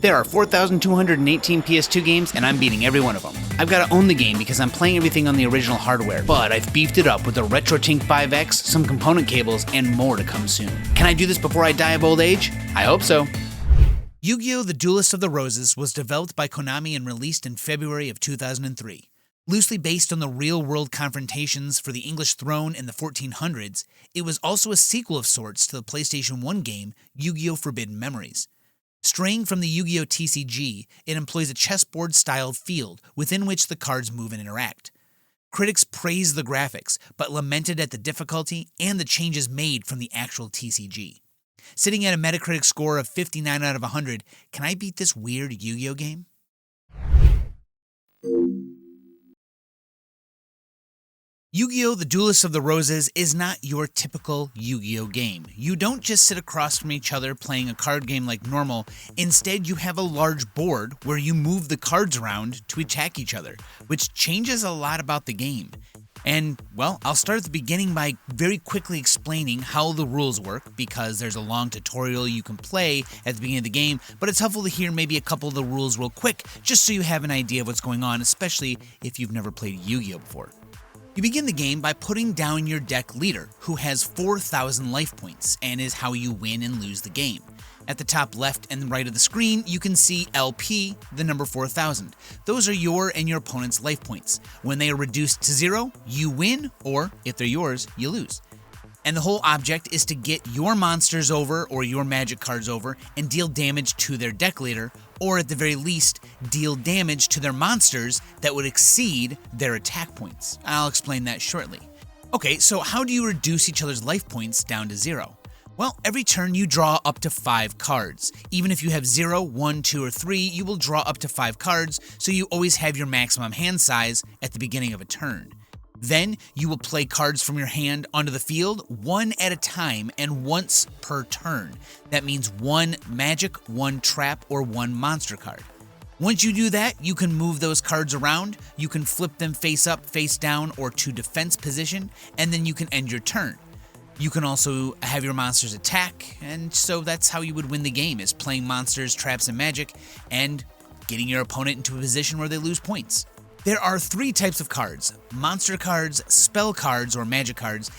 There are 4,218 PS2 games, and I'm beating every one of them. I've got to own the game because I'm playing everything on the original hardware, but I've beefed it up with a RetroTink 5X, some component cables, and more to come soon. Can I do this before I die of old age? I hope so. Yu-Gi-Oh! The Duelists of the Roses was developed by Konami and released in February of 2003. Loosely based on the real-world confrontations for the English throne in the 1400s, it was also a sequel of sorts to the PlayStation 1 game Yu-Gi-Oh! Forbidden Memories. Straying from the Yu-Gi-Oh! TCG, it employs a chessboard-styled field within which the cards move and interact. Critics praised the graphics, but lamented at the difficulty and the changes made from the actual TCG. Sitting at a Metacritic score of 59 out of 100, can I beat this weird Yu-Gi-Oh! Game? Yu-Gi-Oh! The Duelists of the Roses is not your typical Yu-Gi-Oh! Game. You don't just sit across from each other playing a card game like normal. Instead, you have a large board where you move the cards around to attack each other, which changes a lot about the game. And, well, I'll start at the beginning by very quickly explaining how the rules work, because there's a long tutorial you can play at the beginning of the game, but it's helpful to hear maybe a couple of the rules real quick, just so you have an idea of what's going on, especially if you've never played Yu-Gi-Oh! Before. You begin the game by putting down your deck leader, who has 4,000 life points, and is how you win and lose the game. At the top left and right of the screen, you can see LP, the number 4,000. Those are your and your opponent's life points. When they are reduced to 0, you win, or if they're yours, you lose. And the whole object is to get your monsters over, or your magic cards over, and deal damage to their deck leader, or at the very least, deal damage to their monsters that would exceed their attack points. I'll explain that shortly. Okay, so how do you reduce each other's life points down to 0? Well, every turn you draw up to 5 cards. Even if you have 0, 1, 2, or 3, you will draw up to 5 cards, so you always have your maximum hand size at the beginning of a turn. Then, you will play cards from your hand onto the field, one at a time and once per turn. That means 1 magic, 1 trap, or 1 monster card. Once you do that, you can move those cards around, you can flip them face up, face down, or to defense position, and then you can end your turn. You can also have your monsters attack, and so that's how you would win the game, is playing monsters, traps, and magic, and getting your opponent into a position where they lose points. There are 3 types of cards: monster cards, spell cards or magic cards,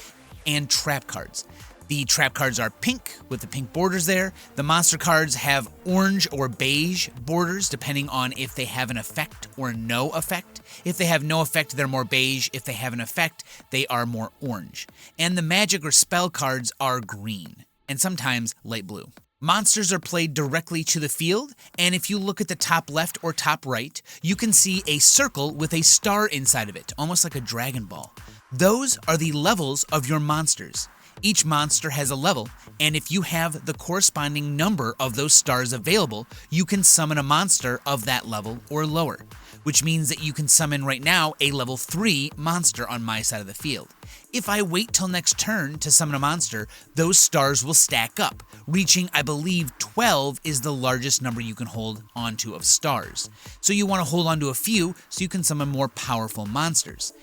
and trap cards. The trap cards are pink with the pink borders there. The monster cards have orange or beige borders depending on if they have an effect or no effect. If they have no effect, they're more beige. If they have an effect, they are more orange. And the magic or spell cards are green, and sometimes light blue. Monsters are played directly to the field, and if you look at the top left or top right, you can see a circle with a star inside of it, almost like a Dragon Ball. Those are the levels of your monsters. Each monster has a level, and if you have the corresponding number of those stars available, you can summon a monster of that level or lower, which means that you can summon right now a level 3 monster on my side of the field. If I wait till next turn to summon a monster, those stars will stack up, reaching, I believe, 12 is the largest number you can hold onto of stars. So you want to hold onto a few so you can summon more powerful monsters.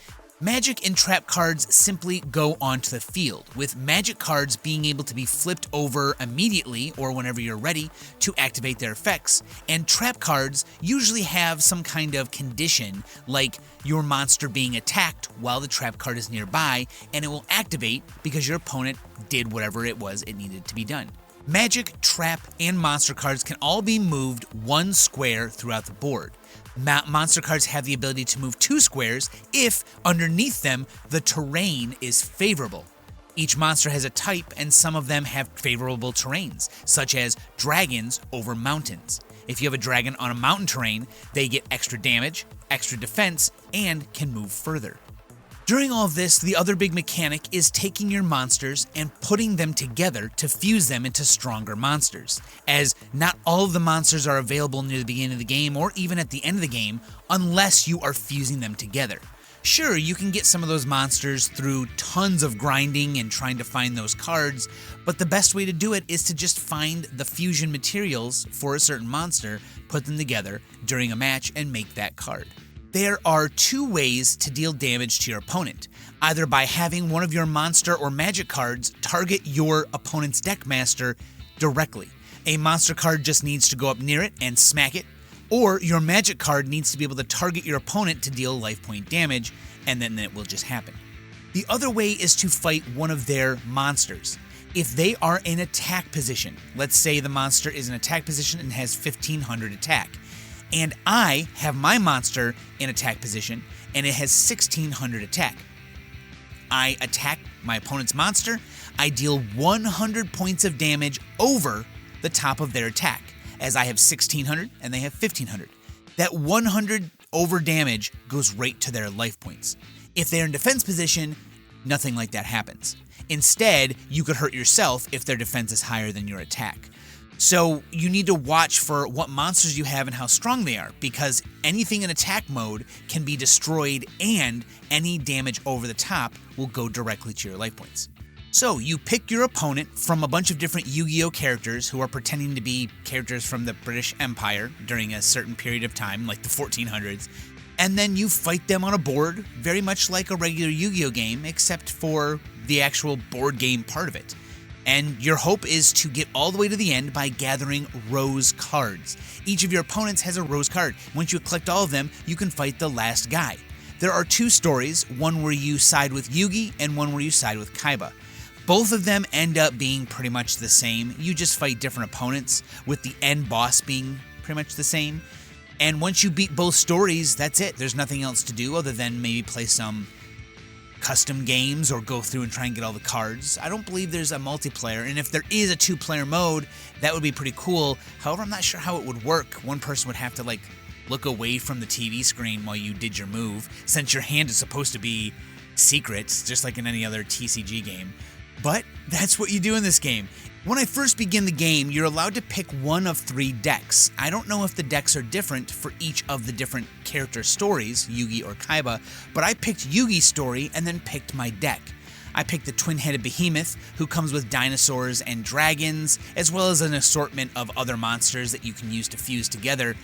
Magic and trap cards simply go onto the field, with magic cards being able to be flipped over immediately or whenever you're ready to activate their effects, and trap cards usually have some kind of condition, like your monster being attacked while the trap card is nearby, and it will activate because your opponent did whatever it was it needed to be done. Magic, trap, and monster cards can all be moved 1 square throughout the board. Monster cards have the ability to move 2 squares if, underneath them, the terrain is favorable. Each monster has a type, and some of them have favorable terrains, such as dragons over mountains. If you have a dragon on a mountain terrain, they get extra damage, extra defense, and can move further. During all of this, the other big mechanic is taking your monsters and putting them together to fuse them into stronger monsters, as not all of the monsters are available near the beginning of the game or even at the end of the game unless you are fusing them together. Sure, you can get some of those monsters through tons of grinding and trying to find those cards, but the best way to do it is to just find the fusion materials for a certain monster, put them together during a match, and make that card. There are 2 ways to deal damage to your opponent, either by having one of your monster or magic cards target your opponent's deck master directly. A monster card just needs to go up near it and smack it, or your magic card needs to be able to target your opponent to deal life point damage, and then it will just happen. The other way is to fight one of their monsters. If they are in attack position, let's say the monster is in attack position and has 1500 attack, and I have my monster in attack position and it has 1600 attack. I attack my opponent's monster, I deal 100 points of damage over the top of their attack, as I have 1600 and they have 1500. That 100 over damage goes right to their life points. If they're in defense position, nothing like that happens. Instead, you could hurt yourself if their defense is higher than your attack. So you need to watch for what monsters you have and how strong they are, because anything in attack mode can be destroyed and any damage over the top will go directly to your life points. So you pick your opponent from a bunch of different Yu-Gi-Oh characters who are pretending to be characters from the British Empire during a certain period of time, like the 1400s, and then you fight them on a board, very much like a regular Yu-Gi-Oh game, except for the actual board game part of it. And your hope is to get all the way to the end by gathering rose cards. Each of your opponents has a rose card. Once you collect all of them, you can fight the last guy. There are two stories, one where you side with Yugi and one where you side with Kaiba. Both of them end up being pretty much the same. You just fight different opponents, with the end boss being pretty much the same. And once you beat both stories, that's it. There's nothing else to do other than maybe play some custom games or go through and try and get all the cards. I don't believe there's a multiplayer, and if there is a two-player mode, that would be pretty cool. However, I'm not sure how it would work. One person would have to look away from the TV screen while you did your move, since your hand is supposed to be secret, just like in any other TCG game. But that's what you do in this game. When I first begin the game, you're allowed to pick one of 3 decks. I don't know if the decks are different for each of the different character stories, Yugi or Kaiba, but I picked Yugi's story and then picked my deck. I picked the twin-headed behemoth, who comes with dinosaurs and dragons, as well as an assortment of other monsters that you can use to fuse together,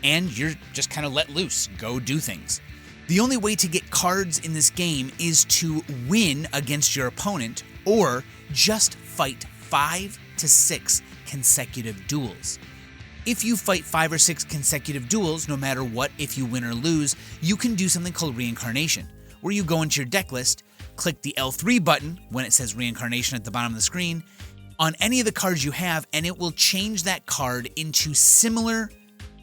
and you're just kind of let loose, go do things. The only way to get cards in this game is to win against your opponent, or just fight 5 to 6 consecutive duels. If you fight 5 or 6 consecutive duels, no matter what, if you win or lose, you can do something called reincarnation, where you go into your deck list, click the L3 button when it says reincarnation at the bottom of the screen, on any of the cards you have, and it will change that card into similar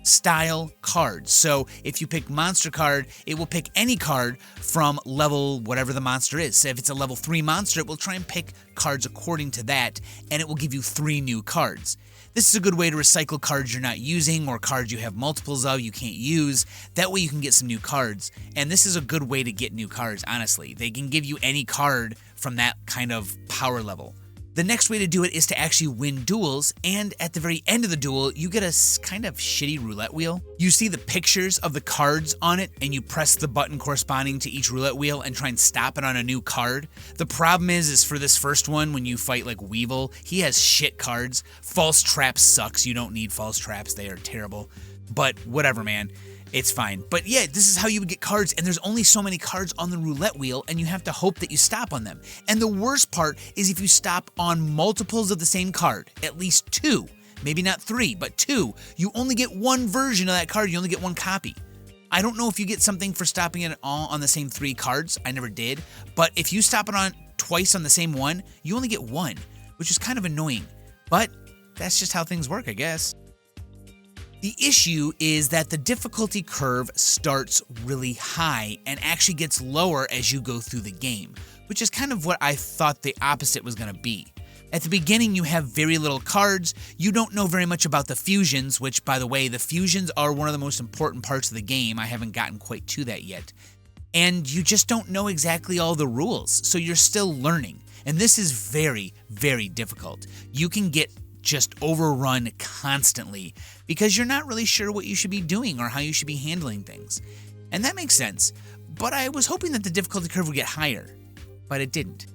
style cards. So if you pick monster card, it will pick any card from level whatever the monster is. So if it's a level 3 monster, it will try and pick cards according to that, and it will give you 3 new cards. This is a good way to recycle cards you're not using or cards you have multiples of you can't use. That way you can get some new cards. And this is a good way to get new cards, honestly. They can give you any card from that kind of power level. The next way to do it is to actually win duels, and at the very end of the duel, you get a kind of shitty roulette wheel. You see the pictures of the cards on it, and you press the button corresponding to each roulette wheel and try and stop it on a new card. The problem is for this first one, when you fight like Weevil, he has shit cards. False Traps sucks. You don't need False Traps. They are terrible. But whatever, man. It's fine. But yeah, this is how you would get cards, and there's only so many cards on the roulette wheel, and you have to hope that you stop on them. And the worst part is if you stop on multiples of the same card, at least 2, maybe not 3, but 2, you only get one version of that card, you only get one copy. I don't know if you get something for stopping it all on the same 3 cards, I never did, but if you stop it on twice on the same one, you only get 1, which is kind of annoying. But that's just how things work, I guess. The issue is that the difficulty curve starts really high and actually gets lower as you go through the game, which is kind of what I thought the opposite was going to be. At the beginning, you have very little cards, you don't know very much about the fusions, which, by the way, the fusions are one of the most important parts of the game. I haven't gotten quite to that yet. And you just don't know exactly all the rules, so you're still learning. And this is very, very difficult. You can get just overrun constantly because you're not really sure what you should be doing or how you should be handling things. And that makes sense, but I was hoping that the difficulty curve would get higher, but it didn't.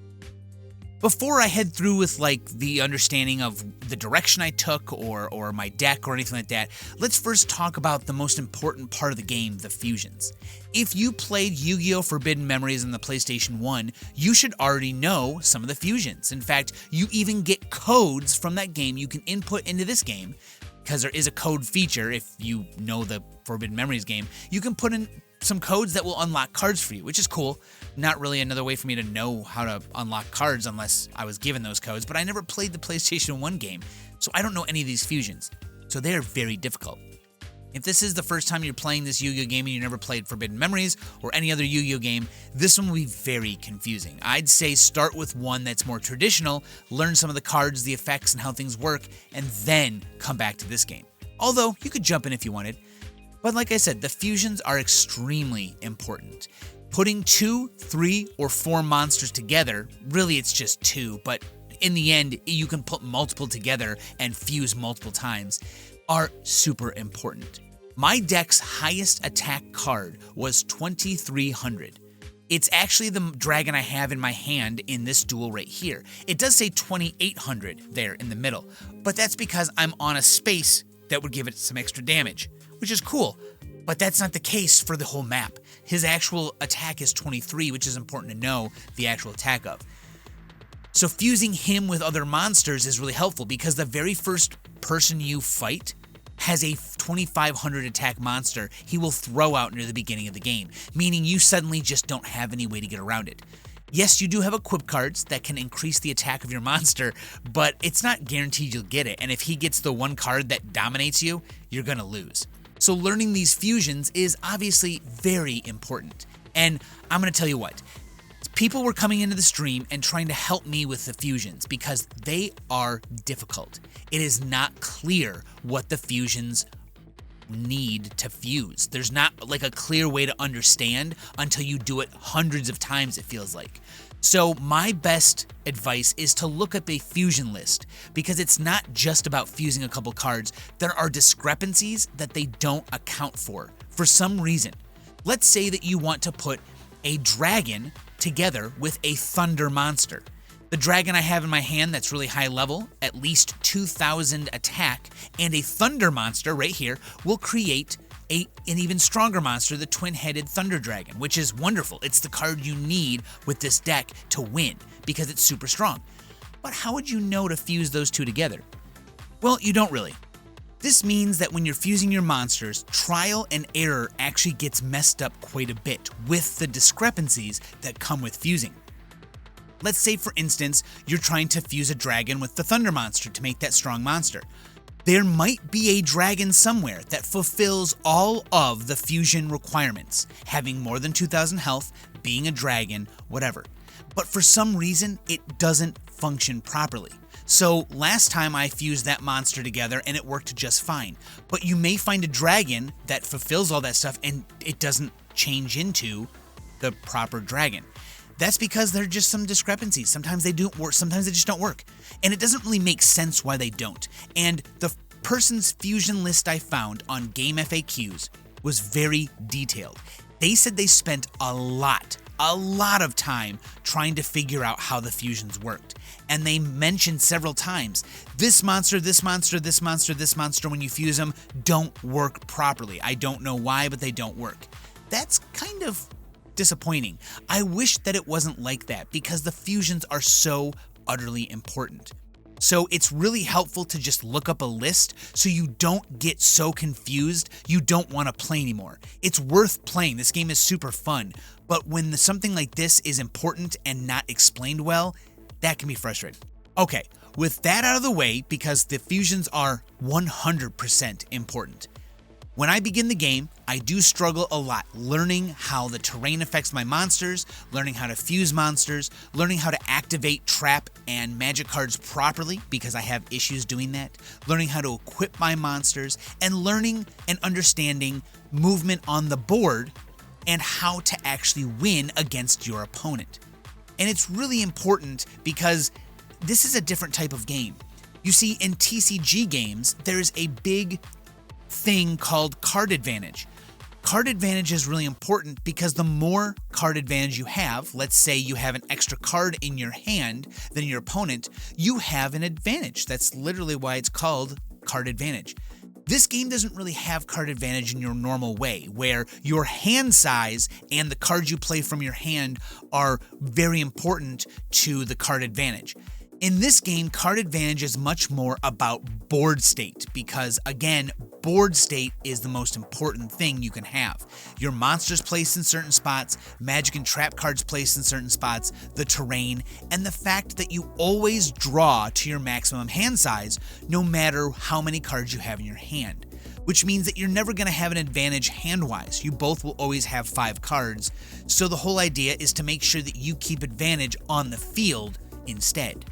Before I head through with like the understanding of the direction I took or my deck or anything like that, let's first talk about the most important part of the game, the fusions. If you played Yu-Gi-Oh! Forbidden Memories on the PlayStation 1, you should already know some of the fusions. In fact, you even get codes from that game you can input into this game, because there is a code feature. If you know the Forbidden Memories game, you can put in some codes that will unlock cards for you, which is cool. Not really another way for me to know how to unlock cards unless I was given those codes, but I never played the PlayStation 1 game, so I don't know any of these fusions. So they're very difficult. If this is the first time you're playing this Yu-Gi-Oh! Game and you never played Forbidden Memories or any other Yu-Gi-Oh! Game, this one will be very confusing. I'd say start with one that's more traditional, learn some of the cards, the effects, and how things work, and then come back to this game. Although, you could jump in if you wanted. But like I said, the fusions are extremely important. Putting 2, 3, or 4 monsters together, really it's just 2, but in the end, you can put multiple together and fuse multiple times, are super important. My deck's highest attack card was 2300. It's actually the dragon I have in my hand in this duel right here. It does say 2800 there in the middle, but that's because I'm on a space that would give it some extra damage, which is cool. But that's not the case for the whole map. His actual attack is 23, which is important to know the actual attack of. So fusing him with other monsters is really helpful because the very first person you fight has a 2500 attack monster he will throw out near the beginning of the game, meaning you suddenly just don't have any way to get around it. Yes, you do have equip cards that can increase the attack of your monster, but it's not guaranteed you'll get it, and if he gets the one card that dominates you, you're gonna lose. So learning these fusions is obviously very important. And I'm going to tell you what, people were coming into the stream and trying to help me with the fusions because they are difficult. It is not clear what the fusions need to fuse. There's not like a clear way to understand until you do it hundreds of times, it feels like. So my best advice is to look up a fusion list because it's not just about fusing a couple cards. There are discrepancies that they don't account for some reason. Let's say that you want to put a dragon together with a thunder monster. The dragon I have in my hand that's really high level, at least 2000 attack, and a thunder monster right here will create an even stronger monster, the twin-headed Thunder Dragon, which is wonderful. It's the card you need with this deck to win because it's super strong. But how would you know to fuse those two together? Well, you don't really. This means that when you're fusing your monsters, trial and error actually gets messed up quite a bit with the discrepancies that come with fusing. Let's say, for instance, you're trying to fuse a dragon with the Thunder monster to make that strong monster. There might be a dragon somewhere that fulfills all of the fusion requirements, having more than 2000 health, being a dragon, whatever. But for some reason, it doesn't function properly. So last time I fused that monster together and it worked just fine. But you may find a dragon that fulfills all that stuff and it doesn't change into the proper dragon. That's because there are just some discrepancies. Sometimes they don't work, sometimes they just don't work. And it doesn't really make sense why they don't. And the person's fusion list I found on Game FAQs was very detailed. They said they spent a lot of time trying to figure out how the fusions worked. And they mentioned several times, this monster, this monster, this monster, this monster, when you fuse them, don't work properly. I don't know why, but they don't work. That's kind of disappointing. I wish that it wasn't like that because the fusions are so utterly important. So it's really helpful to just look up a list so you don't get so confused you don't want to play anymore. It's worth playing. This game is super fun. But when something like this is important and not explained well, that can be frustrating. Okay, with that out of the way, because the fusions are 100% important. When I begin the game, I do struggle a lot learning how the terrain affects my monsters, learning how to fuse monsters, learning how to activate trap and magic cards properly because I have issues doing that, learning how to equip my monsters, and learning and understanding movement on the board and how to actually win against your opponent. And it's really important because this is a different type of game. You see, in TCG games, there's a big thing called card advantage. Card advantage is really important because the more card advantage you have, let's say you have an extra card in your hand than your opponent, you have an advantage. That's literally why it's called card advantage. This game doesn't really have card advantage in your normal way, where your hand size and the cards you play from your hand are very important to the card advantage. In this game, card advantage is much more about board state because, again, board state is the most important thing you can have. Your monsters placed in certain spots, magic and trap cards placed in certain spots, the terrain, and the fact that you always draw to your maximum hand size no matter how many cards you have in your hand. Which means that you're never going to have an advantage hand-wise. You both will always have 5 cards, so the whole idea is to make sure that you keep advantage on the field instead.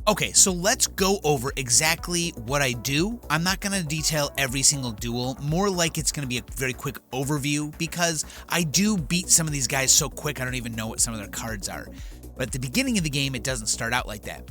Okay, so let's go over exactly what I do. I'm not going to detail every single duel, more like it's going to be a very quick overview because I do beat some of these guys so quick I don't even know what some of their cards are. But at the beginning of the game, it doesn't start out like that.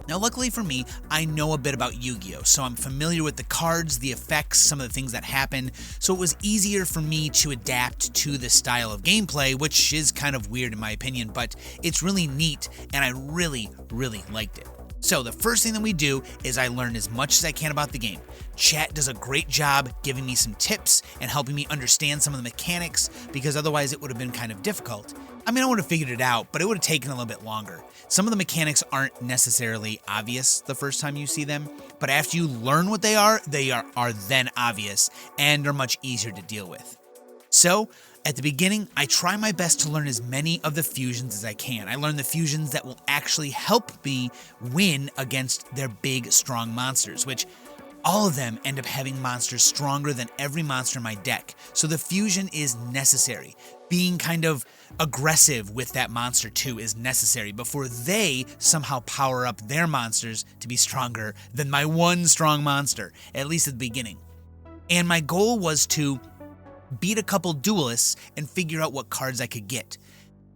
Now, luckily for me, I know a bit about Yu-Gi-Oh, so I'm familiar with the cards, the effects, some of the things that happen, so it was easier for me to adapt to this style of gameplay, which is kind of weird in my opinion, but it's really neat, and I really, really liked it. So the first thing that we do is I learn as much as I can about the game. Chat does a great job giving me some tips and helping me understand some of the mechanics because otherwise it would have been kind of difficult. I mean, I would have figured it out, but it would have taken a little bit longer. Some of the mechanics aren't necessarily obvious the first time you see them, but after you learn what they are then obvious and are much easier to deal with. So, at the beginning, I try my best to learn as many of the fusions as I can. I learn the fusions that will actually help me win against their big, strong monsters, which all of them end up having monsters stronger than every monster in my deck. So the fusion is necessary. Being kind of aggressive with that monster too is necessary before they somehow power up their monsters to be stronger than my one strong monster, at least at the beginning. And my goal was to beat a couple duelists and figure out what cards I could get.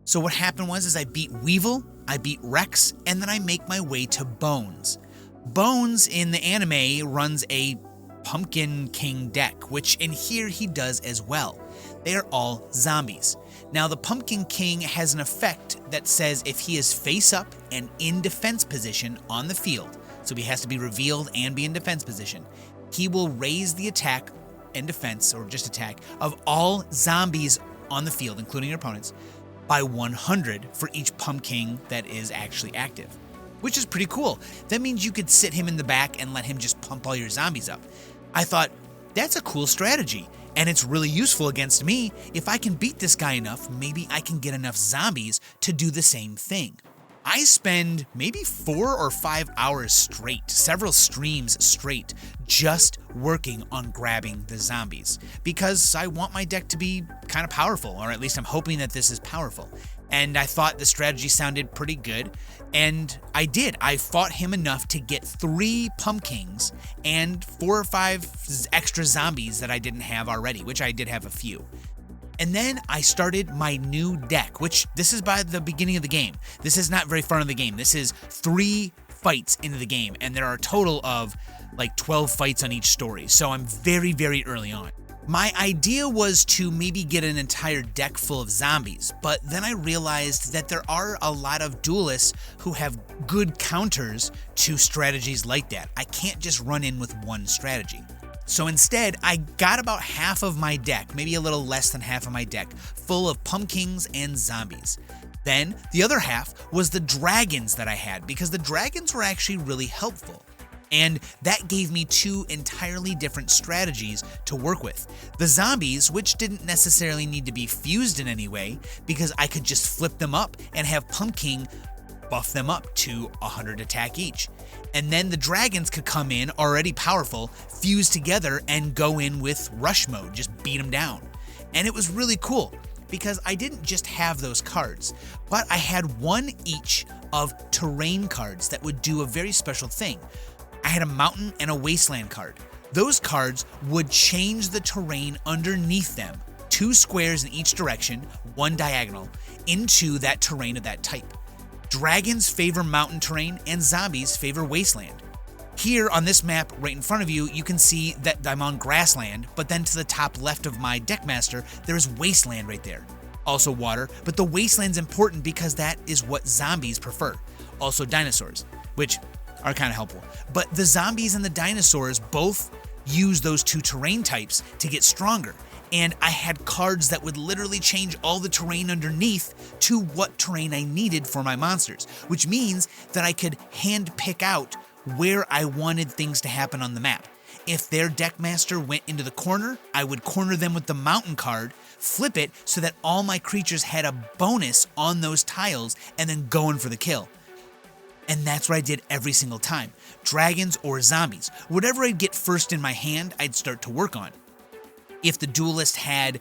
So what happened was I beat Weevil, I beat Rex, and then I make my way to Bones. Bones in the anime runs a Pumpkin King deck, which in here he does as well. They are all zombies. Now the Pumpkin King has an effect that says if he is face up and in defense position on the field, so he has to be revealed and be in defense position, he will raise the attack and defense, or just attack, of all zombies on the field, including your opponents, by 100 for each pumpkin that is actually active. Which is pretty cool. That means you could sit him in the back and let him just pump all your zombies up. I thought, that's a cool strategy, and it's really useful against me. If I can beat this guy enough, maybe I can get enough zombies to do the same thing. I spend maybe 4 or 5 hours straight, several streams straight, just working on grabbing the zombies because I want my deck to be kind of powerful, or at least I'm hoping that this is powerful. And I thought the strategy sounded pretty good, and I did. I fought him enough to get 3 pumpkins and 4 or 5 extra zombies that I didn't have already, which I did have a few. And then I started my new deck, which this is by the beginning of the game. This is not very far in the game. This is 3 fights into the game, and there are a total of like 12 fights on each story, so I'm very, very early on. My idea was to maybe get an entire deck full of zombies, but then I realized that there are a lot of duelists who have good counters to strategies like that. I can't just run in with one strategy. So instead, I got about half of my deck, maybe a little less than half of my deck, full of pumpkins and zombies. Then, the other half was the dragons that I had, because the dragons were actually really helpful. And that gave me 2 entirely different strategies to work with. The zombies, which didn't necessarily need to be fused in any way, because I could just flip them up and have Pumpkin buff them up to 100 attack each. And then the dragons could come in, already powerful, fuse together and go in with rush mode, just beat them down. And it was really cool, because I didn't just have those cards, but I had 1 each of terrain cards that would do a very special thing. I had a mountain and a wasteland card. Those cards would change the terrain underneath them, 2 squares in each direction, 1 diagonal, into that terrain of that type. Dragons favor mountain terrain and zombies favor wasteland. Here on this map right in front of you, you can see that I'm on grassland, but then to the top left of my Deckmaster, there's wasteland right there. Also water, but the wasteland's important because that is what zombies prefer. Also dinosaurs, which are kind of helpful. But the zombies and the dinosaurs both use those two terrain types to get stronger. And I had cards that would literally change all the terrain underneath to what terrain I needed for my monsters, which means that I could hand pick out where I wanted things to happen on the map. If their Deckmaster went into the corner, I would corner them with the mountain card, flip it so that all my creatures had a bonus on those tiles, and then go in for the kill. And that's what I did every single time. Dragons or zombies. Whatever I'd get first in my hand, I'd start to work on. If the duelist had,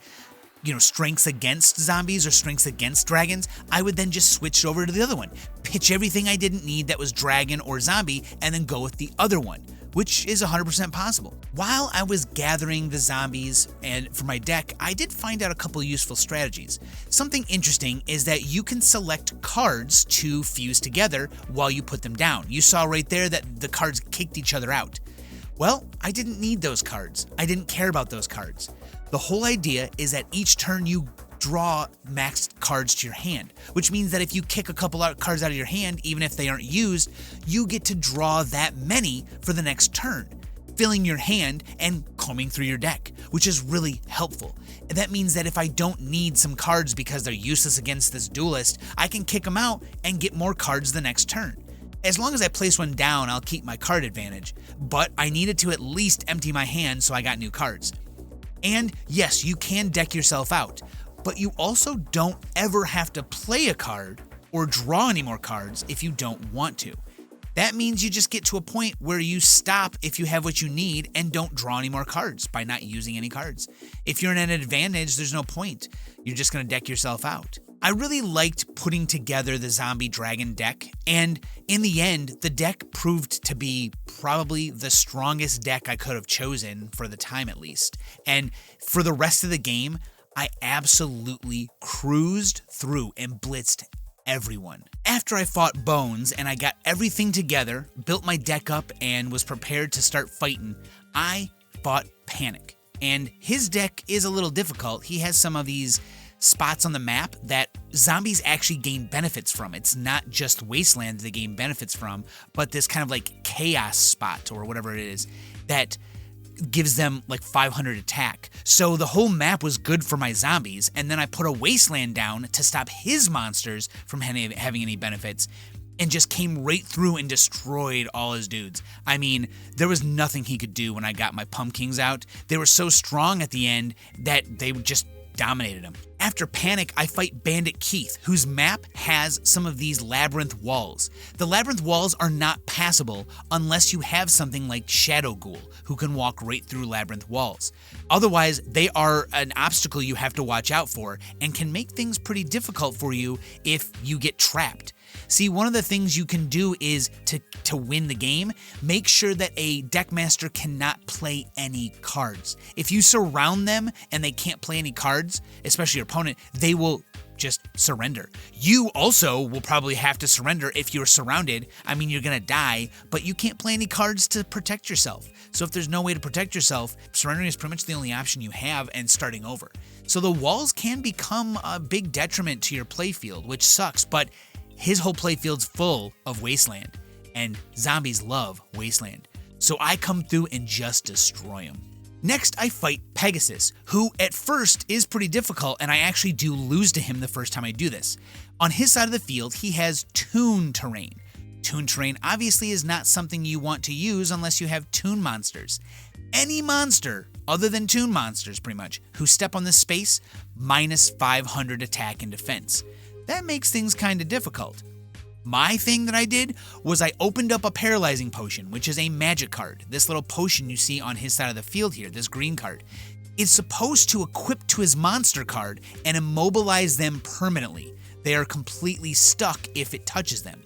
strengths against zombies or strengths against dragons, I would then just switch over to the other one. Pitch everything I didn't need that was dragon or zombie, and then go with the other one, which is 100% possible. While I was gathering the zombies and for my deck, I did find out a couple useful strategies. Something interesting is that you can select cards to fuse together while you put them down. You saw right there that the cards kicked each other out. Well, I didn't need those cards. I didn't care about those cards. The whole idea is that each turn you draw maxed cards to your hand, which means that if you kick a couple cards out of your hand, even if they aren't used, you get to draw that many for the next turn, filling your hand and combing through your deck, which is really helpful. And that means that if I don't need some cards because they're useless against this duelist, I can kick them out and get more cards the next turn. As long as I place one down, I'll keep my card advantage, but I needed to at least empty my hand so I got new cards. And yes, you can deck yourself out, but you also don't ever have to play a card or draw any more cards if you don't want to. That means you just get to a point where you stop if you have what you need and don't draw any more cards by not using any cards. If you're in an advantage, there's no point. You're just going to deck yourself out. I really liked putting together the zombie dragon deck, and in the end, the deck proved to be probably the strongest deck I could have chosen for the time at least. And for the rest of the game, I absolutely cruised through and blitzed everyone. After I fought Bones and I got everything together, built my deck up, and was prepared to start fighting, I fought Panic. And his deck is a little difficult. He has some of these spots on the map that zombies actually gain benefits from. It's not just Wasteland they gain benefits from, but this kind of like chaos spot or whatever it is that gives them like 500 attack. So the whole map was good for my zombies, and then I put a Wasteland down to stop his monsters from having any benefits, and just came right through and destroyed all his dudes. I mean, there was nothing he could do when I got my pumpkins out. They were so strong at the end that they just dominated him. After Panic, I fight Bandit Keith, whose map has some of these labyrinth walls. The labyrinth walls are not passable unless you have something like Shadow Ghoul, who can walk right through labyrinth walls. Otherwise, they are an obstacle you have to watch out for and can make things pretty difficult for you if you get trapped. See, one of the things you can do is to win the game, make sure that a Deckmaster cannot play any cards. If you surround them and they can't play any cards, especially your opponent, they will just surrender. You also will probably have to surrender if you're surrounded. I mean, you're gonna die, but you can't play any cards to protect yourself. So if there's no way to protect yourself, surrendering is pretty much the only option you have and starting over. So the walls can become a big detriment to your playfield, which sucks, but his whole playfield's full of Wasteland, and zombies love Wasteland. So I come through and just destroy him. Next, I fight Pegasus, who at first is pretty difficult, and I actually do lose to him the first time I do this. On his side of the field, he has Toon terrain. Toon terrain obviously is not something you want to use unless you have Toon monsters. Any monster, other than Toon monsters pretty much, who step on this space, minus 500 attack and defense. That makes things kind of difficult. My thing that I did was I opened up a paralyzing potion, which is a magic card. This little potion you see on his side of the field here, this green card. It's supposed to equip to his monster card and immobilize them permanently. They are completely stuck if it touches them.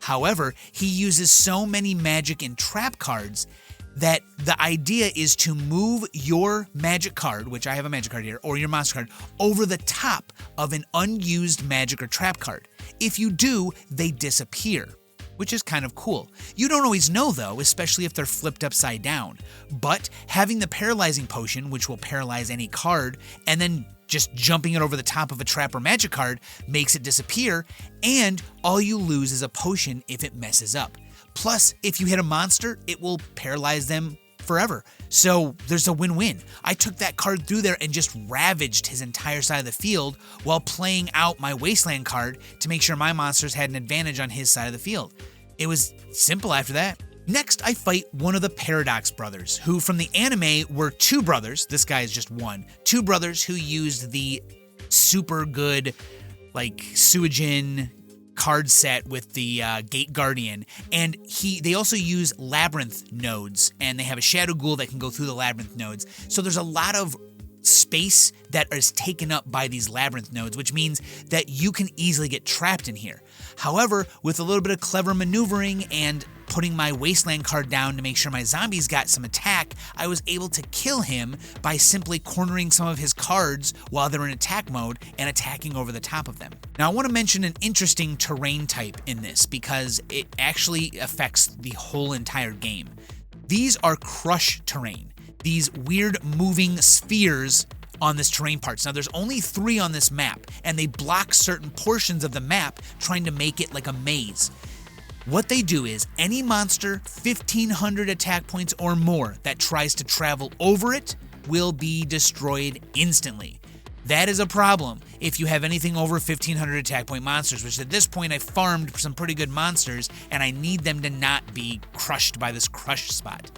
However, he uses so many magic and trap cards that the idea is to move your magic card, which I have a magic card here, or your monster card, over the top of an unused magic or trap card. If you do, they disappear, which is kind of cool. You don't always know though, especially if they're flipped upside down. But having the paralyzing potion, which will paralyze any card, and then just jumping it over the top of a trap or magic card makes it disappear, and all you lose is a potion if it messes up. Plus, if you hit a monster, it will paralyze them forever. So there's a win-win. I took that card through there and just ravaged his entire side of the field while playing out my Wasteland card to make sure my monsters had an advantage on his side of the field. It was simple after that. Next, I fight one of the Paradox brothers, who from the anime were two brothers. This guy is just one. Two brothers who used the super good, like, Suijin card set with the Gate Guardian, and they also use labyrinth nodes, and they have a Shadow Ghoul that can go through the labyrinth nodes. So there's a lot of space that is taken up by these labyrinth nodes, which means that you can easily get trapped in here. However, with a little bit of clever maneuvering and putting my Wasteland card down to make sure my zombies got some attack, I was able to kill him by simply cornering some of his cards while they're in attack mode and attacking over the top of them. Now I want to mention an interesting terrain type in this because it actually affects the whole entire game. These are crush terrain. These weird moving spheres on this terrain parts. Now there's only 3 on this map, and they block certain portions of the map, trying to make it like a maze. What they do is any monster 1,500 attack points or more that tries to travel over it will be destroyed instantly. That is a problem if you have anything over 1,500 attack point monsters, which at this point I farmed some pretty good monsters, and I need them to not be crushed by this crush spot,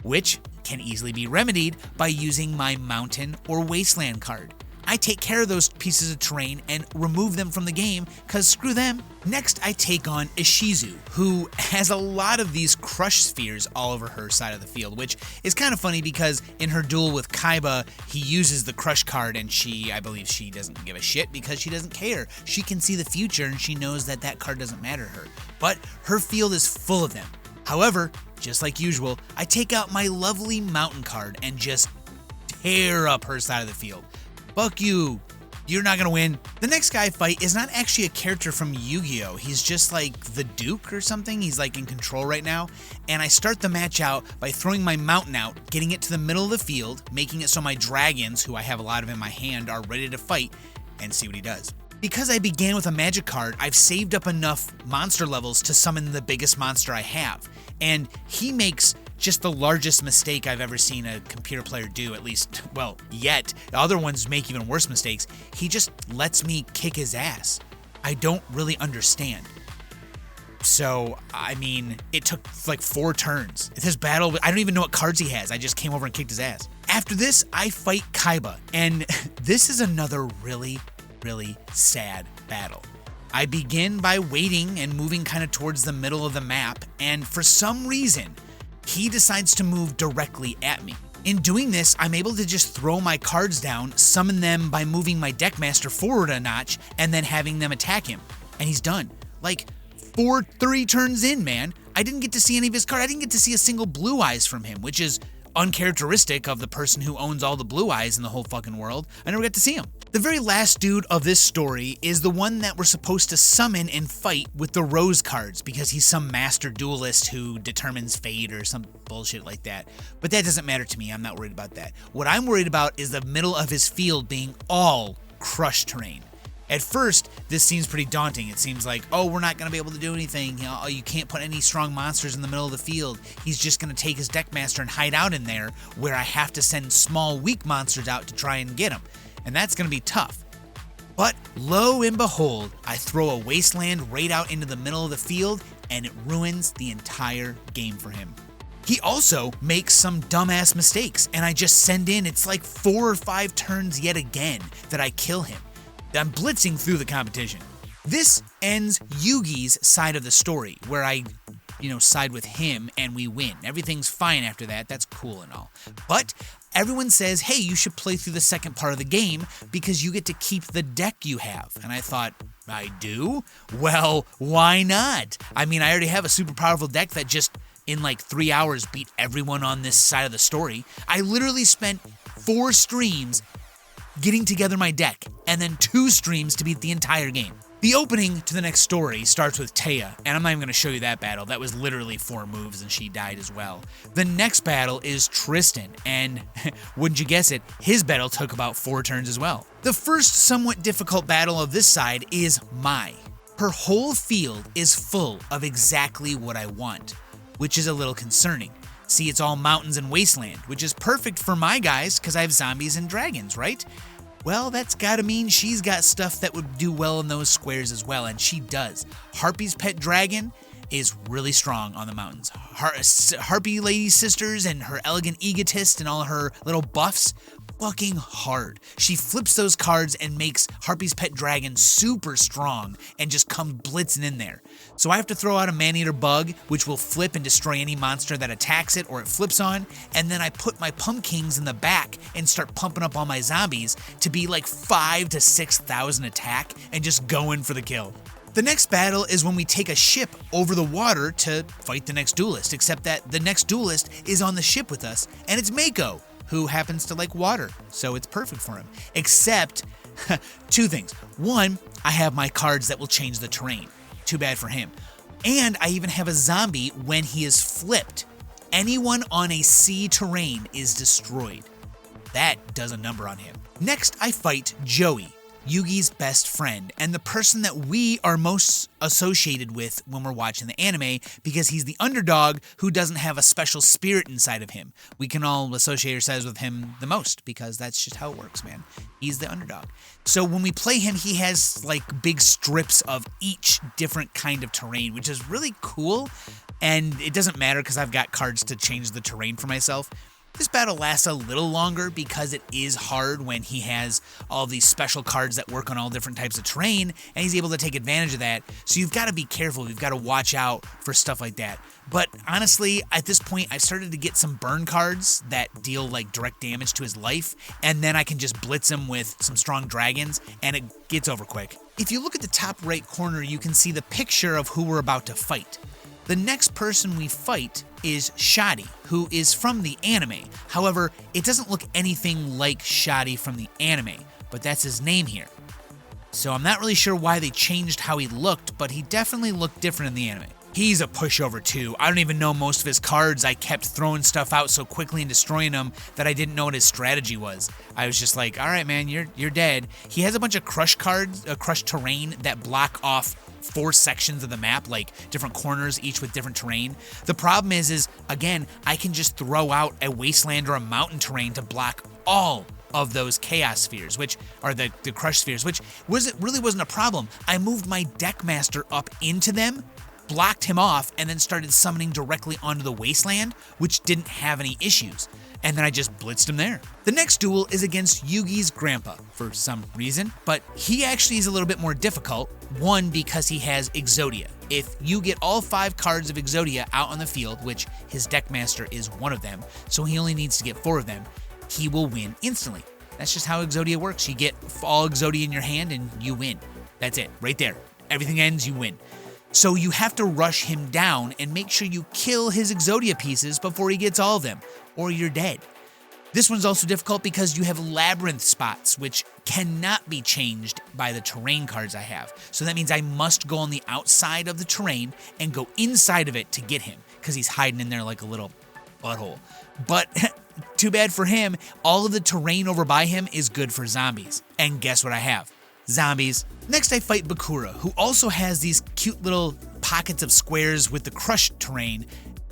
which can easily be remedied by using my Mountain or Wasteland card. I take care of those pieces of terrain and remove them from the game, cause screw them. Next, I take on Ishizu, who has a lot of these crush spheres all over her side of the field, which is kind of funny because in her duel with Kaiba, he uses the crush card, and I believe she doesn't give a shit because she doesn't care. She can see the future and she knows that that card doesn't matter to her. But her field is full of them. However, just like usual, I take out my lovely Mountain card and just tear up her side of the field. Fuck you. You're not gonna win. The next guy I fight is not actually a character from Yu-Gi-Oh! He's just like the Duke or something. He's like in control right now. And I start the match out by throwing my Mountain out, getting it to the middle of the field, making it so my dragons, who I have a lot of in my hand, are ready to fight, and see what he does. Because I began with a magic card, I've saved up enough monster levels to summon the biggest monster I have. And he makes just the largest mistake I've ever seen a computer player do, at least, well, yet. The other ones make even worse mistakes. He just lets me kick his ass. I don't really understand. So, I mean, it took like 4 turns. This battle, I don't even know what cards he has. I just came over and kicked his ass. After this, I fight Kaiba, and this is another really sad battle. I begin by waiting and moving kind of towards the middle of the map, and for some reason, he decides to move directly at me. In doing this, I'm able to just throw my cards down, summon them by moving my Deckmaster forward a notch, and then having them attack him. And he's done. Like, 3 turns in, man. I didn't get to see any of his cards. I didn't get to see a single blue eyes from him, which is uncharacteristic of the person who owns all the blue eyes in the whole fucking world. I never got to see him. The very last dude of this story is the one that we're supposed to summon and fight with the rose cards, because he's some master duelist who determines fate or some bullshit like that. But that doesn't matter to me. I'm not worried about that. What I'm worried about is the middle of his field being all crush terrain. At first, this seems pretty daunting. It seems like, oh, we're not going to be able to do anything. You can't put any strong monsters in the middle of the field. He's just going to take his Deckmaster and hide out in there, where I have to send small, weak monsters out to try and get him. And that's going to be tough. But lo and behold, I throw a Wasteland right out into the middle of the field, and it ruins the entire game for him. He also makes some dumbass mistakes, and I just send in, it's like 4 or 5 turns yet again that I kill him. I'm blitzing through the competition. This ends Yugi's side of the story, where I, side with him and we win. Everything's fine after that. That's cool and all. But everyone says, hey, you should play through the second part of the game because you get to keep the deck you have. And I thought, I do? Well, why not? I mean, I already have a super powerful deck that just in like 3 hours beat everyone on this side of the story. I literally spent 4 streams getting together my deck, and then 2 streams to beat the entire game. The opening to the next story starts with Taya, and I'm not even going to show you that battle. That was literally 4 moves and she died as well. The next battle is Tristan, and wouldn't you guess it, his battle took about 4 turns as well. The first somewhat difficult battle of this side is Mai. Her whole field is full of exactly what I want, which is a little concerning. See, it's all mountains and wasteland, which is perfect for my guys because I have zombies and dragons, right? Well, that's gotta mean she's got stuff that would do well in those squares as well, and she does. Harpy's pet dragon is really strong on the mountains. Harpy Lady Sisters and her elegant egotist and all her little buffs, fucking hard. She flips those cards and makes Harpy's pet dragon super strong and just come blitzing in there. So I have to throw out a man-eater bug, which will flip and destroy any monster that attacks it or it flips on, and then I put my pumpkins in the back and start pumping up all my zombies to be like 5,000 to 6,000 attack and just go in for the kill. The next battle is when we take a ship over the water to fight the next duelist, except that the next duelist is on the ship with us, and it's Mako, who happens to like water, so it's perfect for him. Except, 2 things. 1, I have my cards that will change the terrain. Too bad for him. And I even have a zombie when he is flipped. Anyone on a sea terrain is destroyed. That does a number on him. Next, I fight Joey, Yugi's best friend, and the person that we are most associated with when we're watching the anime because he's the underdog who doesn't have a special spirit inside of him. We can all associate ourselves with him the most because that's just how it works, man. He's the underdog. So when we play him, he has like big strips of each different kind of terrain, which is really cool, and it doesn't matter because I've got cards to change the terrain for myself. This battle lasts a little longer because it is hard when he has all these special cards that work on all different types of terrain, and he's able to take advantage of that. So you've got to be careful. You've got to watch out for stuff like that. But honestly, at this point, I've started to get some burn cards that deal like direct damage to his life, and then I can just blitz him with some strong dragons, and it gets over quick. If you look at the top right corner, you can see the picture of who we're about to fight. The next person we fight is Shadi, who is from the anime. However, it doesn't look anything like Shadi from the anime, but that's his name here. So I'm not really sure why they changed how he looked, but he definitely looked different in the anime. He's a pushover too. I don't even know most of his cards. I kept throwing stuff out so quickly and destroying them that I didn't know what his strategy was. I was just like, all right, man, you're dead. He has a bunch of crush cards, crush terrain that block off 4 sections of the map, like different corners, each with different terrain. The problem is again, I can just throw out a wasteland or a mountain terrain to block all of those chaos spheres, which are the crush spheres, which really wasn't a problem. I moved my deckmaster up into them, blocked him off, and then started summoning directly onto the wasteland, which didn't have any issues. And then I just blitzed him there. The next duel is against Yugi's grandpa for some reason, but he actually is a little bit more difficult. 1, because he has Exodia. If you get all 5 cards of Exodia out on the field, which his deckmaster is one of them, so he only needs to get 4 of them, he will win instantly. That's just how Exodia works. You get all Exodia in your hand and you win. That's it, right there. Everything ends, you win. So you have to rush him down and make sure you kill his Exodia pieces before he gets all of them, or you're dead. This one's also difficult because you have labyrinth spots, which cannot be changed by the terrain cards I have. So that means I must go on the outside of the terrain and go inside of it to get him, because he's hiding in there like a little butthole. But too bad for him, all of the terrain over by him is good for zombies. And guess what I have? Zombies. Next I fight Bakura, who also has these cute little pockets of squares with the crushed terrain.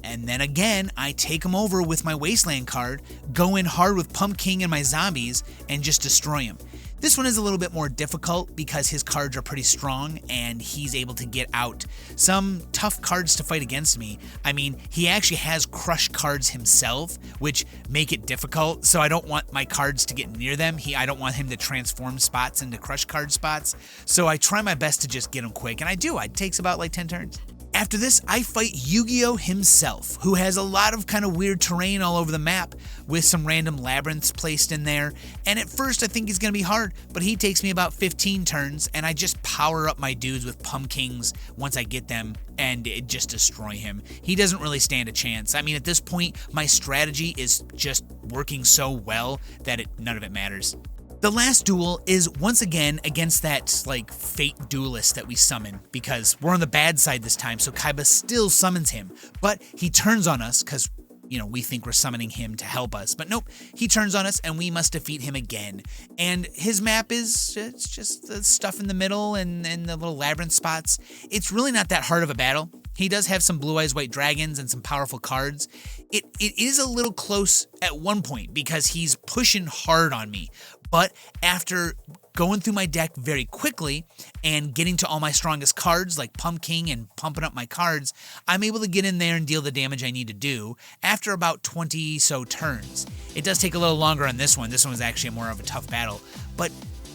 And then again, I take him over with my Wasteland card, go in hard with Pumpkin and my zombies, and just destroy him. This one is a little bit more difficult because his cards are pretty strong and he's able to get out some tough cards to fight against me. I mean, he actually has crush cards himself, which make it difficult, so I don't want my cards to get near them. I don't want him to transform spots into crush card spots, so I try my best to just get him quick, and I do. It takes about like 10 turns. After this, I fight Yu-Gi-Oh himself, who has a lot of kind of weird terrain all over the map with some random labyrinths placed in there. And at first, I think he's going to be hard, but he takes me about 15 turns, and I just power up my dudes with pumpkins once I get them, and it just destroy him. He doesn't really stand a chance. I mean, at this point, my strategy is just working so well that none of it matters. The last duel is once again against that, like, fate duelist that we summon, because we're on the bad side this time, so Kaiba still summons him. But he turns on us, because, we think we're summoning him to help us. But nope, he turns on us, and we must defeat him again. And his map is it's just the stuff in the middle and the little labyrinth spots. It's really not that hard of a battle. He does have some Blue Eyes White Dragons and some powerful cards. It is a little close at one point because he's pushing hard on me. But after going through my deck very quickly and getting to all my strongest cards like Pump King and pumping up my cards, I'm able to get in there and deal the damage I need to do after about 20 so turns. It does take a little longer on this one. This one was actually more of a tough battle. But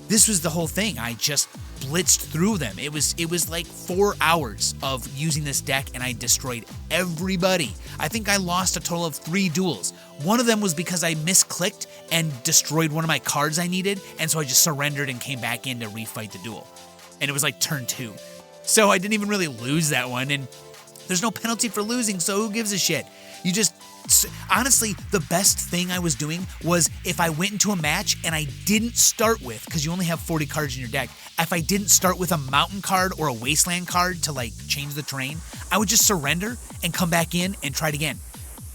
this was the whole thing. I just blitzed through them. It was like 4 hours of using this deck, and I destroyed everybody. I think I lost a total of 3 duels. One of them was because I misclicked and destroyed one of my cards I needed, and so I just surrendered and came back in to refight the duel. And it was like turn 2. So I didn't even really lose that one, and there's no penalty for losing, so who gives a shit? You just... Honestly, the best thing I was doing was if I went into a match and I didn't start with, because you only have 40 cards in your deck, if I didn't start with a mountain card or a wasteland card to like change the terrain, I would just surrender and come back in and try it again.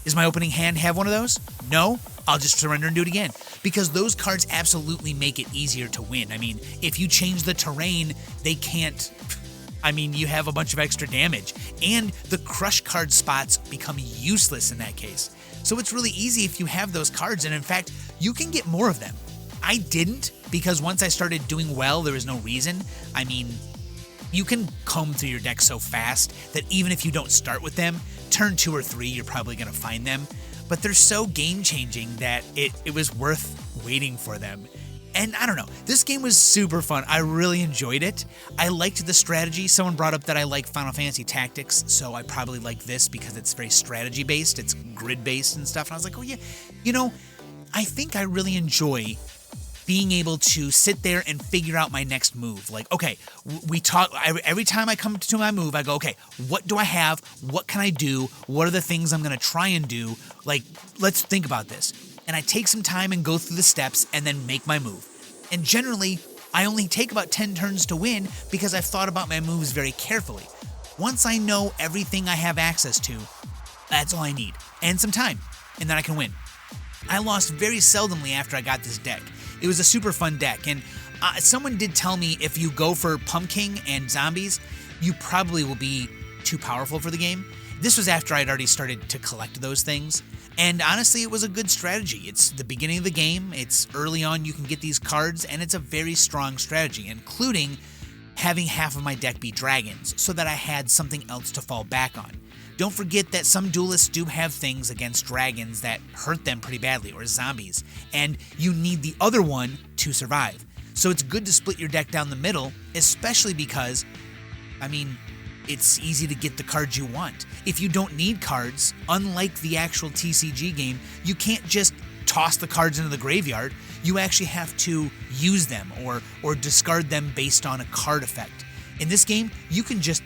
Does my opening hand have one of those? No? I'll just surrender and do it again. Because those cards absolutely make it easier to win. I mean, if you change the terrain, they can't... you have a bunch of extra damage, and the crush card spots become useless in that case. So it's really easy if you have those cards, and in fact, you can get more of them. I didn't, because once I started doing well, there was no reason. You can comb through your deck so fast that even if you don't start with them, turn 2 or 3, you're probably going to find them. But they're so game-changing that it was worth waiting for them. And I don't know, this game was super fun. I really enjoyed it. I liked the strategy. Someone brought up that I like Final Fantasy Tactics, so I probably like this because it's very strategy-based. It's grid-based and stuff. And I was like, oh yeah, I think I really enjoy being able to sit there and figure out my next move. Like, okay, every time I come to my move, I go, okay, what do I have? What can I do? What are the things I'm going to try and do? Like, let's think about this. And I take some time and go through the steps and then make my move. And generally, I only take about 10 turns to win because I've thought about my moves very carefully. Once I know everything I have access to, that's all I need. And some time, and then I can win. I lost very seldomly after I got this deck. It was a super fun deck, and someone did tell me if you go for Pump King and zombies, you probably will be too powerful for the game. This was after I'd already started to collect those things. And honestly, it was a good strategy. It's the beginning of the game, it's early on, you can get these cards, and it's a very strong strategy, including having half of my deck be dragons, so that I had something else to fall back on. Don't forget that some duelists do have things against dragons that hurt them pretty badly, or zombies, and you need the other one to survive. So it's good to split your deck down the middle, especially because, it's easy to get the cards you want. If you don't need cards, unlike the actual TCG game, you can't just toss the cards into the graveyard. You actually have to use them or discard them based on a card effect. In this game, you can just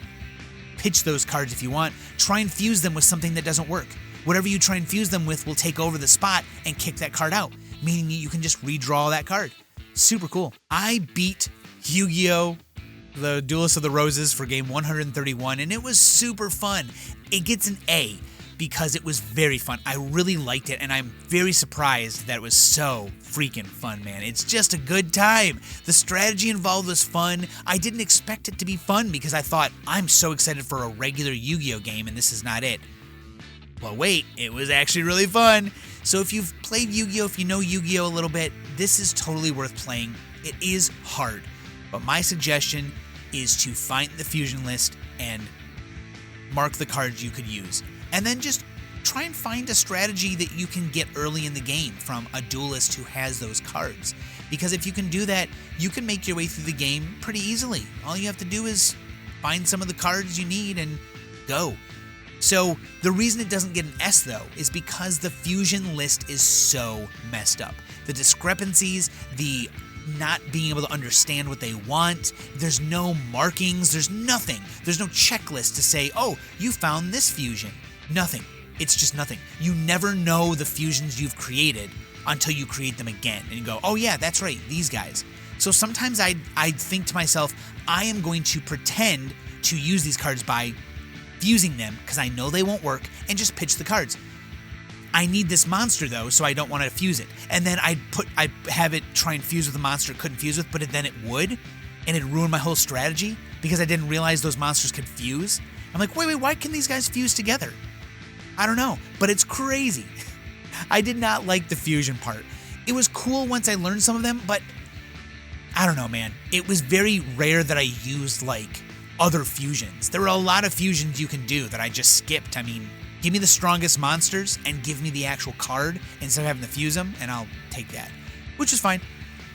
pitch those cards if you want. Try and fuse them with something that doesn't work. Whatever you try and fuse them with will take over the spot and kick that card out, meaning you can just redraw that card. Super cool. I beat Yu-Gi-Oh! The Duelists of the Roses for game 131, and it was super fun. It gets an A because it was very fun. I really liked it, and I'm very surprised that it was so freaking fun, man. It's just a good time. The strategy involved was fun. I didn't expect it to be fun because I thought, I'm so excited for a regular Yu-Gi-Oh! Game, and this is not it. Well, wait, it was actually really fun. So if you've played Yu-Gi-Oh!, if you know Yu-Gi-Oh! A little bit, this is totally worth playing. It is hard. But my suggestion is to find the fusion list and mark the cards you could use. And then just try and find a strategy that you can get early in the game from a duelist who has those cards. Because if you can do that, you can make your way through the game pretty easily. All you have to do is find some of the cards you need and go. So the reason it doesn't get an S though is because the fusion list is so messed up. The discrepancies, the not being able to understand what they want. There's no markings. There's nothing. There's no checklist to say, oh, you found this fusion. Nothing. it's just nothing. You never know the fusions you've created until you create them again. And you go, oh yeah, that's right, these guys. So sometimes I think to myself, I am going to pretend to use these cards by fusing them, because I know they won't work, and just pitch the cards. I need this monster though, so I don't want to fuse it. And then I have it try and fuse with a monster it couldn't fuse with, but then it would, and it ruined my whole strategy because I didn't realize those monsters could fuse. I'm like, wait, why can these guys fuse together? I don't know, but it's crazy. I did not like the fusion part. It was cool once I learned some of them, but I don't know, man. It was very rare that I used like other fusions. There were a lot of fusions you can do that I just skipped. I mean, give me the strongest monsters and give me the actual card instead of having to fuse them, and I'll take that, which is fine.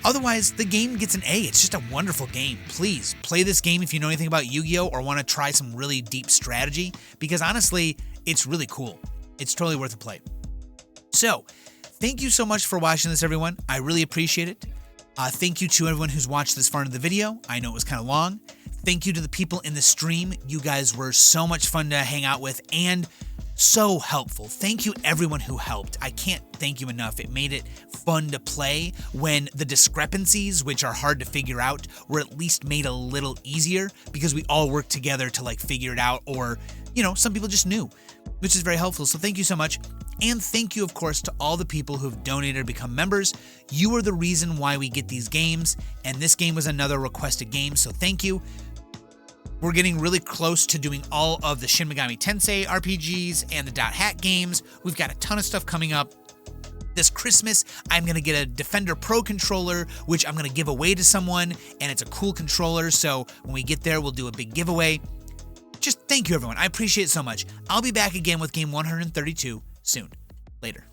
Otherwise, the game gets an A. It's just a wonderful game. Please play this game if you know anything about Yu-Gi-Oh! Or want to try some really deep strategy, because honestly, it's really cool. It's totally worth a play. So, thank you so much for watching this, everyone. I really appreciate it. Thank you to everyone who's watched this far into the video. I know it was kind of long. Thank you to the people in the stream. You guys were so much fun to hang out with and so helpful. Thank you everyone who helped. I can't thank you enough. It made it fun to play when the discrepancies, which are hard to figure out, were at least made a little easier because we all worked together to like figure it out, or, you know, some people just knew, which is very helpful. So thank you so much. And thank you, of course, to all the people who've donated or become members. You are the reason why we get these games, and this game was another requested game, so thank you. We're getting really close to doing all of the Shin Megami Tensei RPGs and the Dot Hack games. We've got a ton of stuff coming up. This Christmas, I'm going to get a Defender Pro controller, which I'm going to give away to someone, and it's a cool controller, so when we get there, we'll do a big giveaway. Just thank you, everyone. I appreciate it so much. I'll be back again with game 132 soon. Later.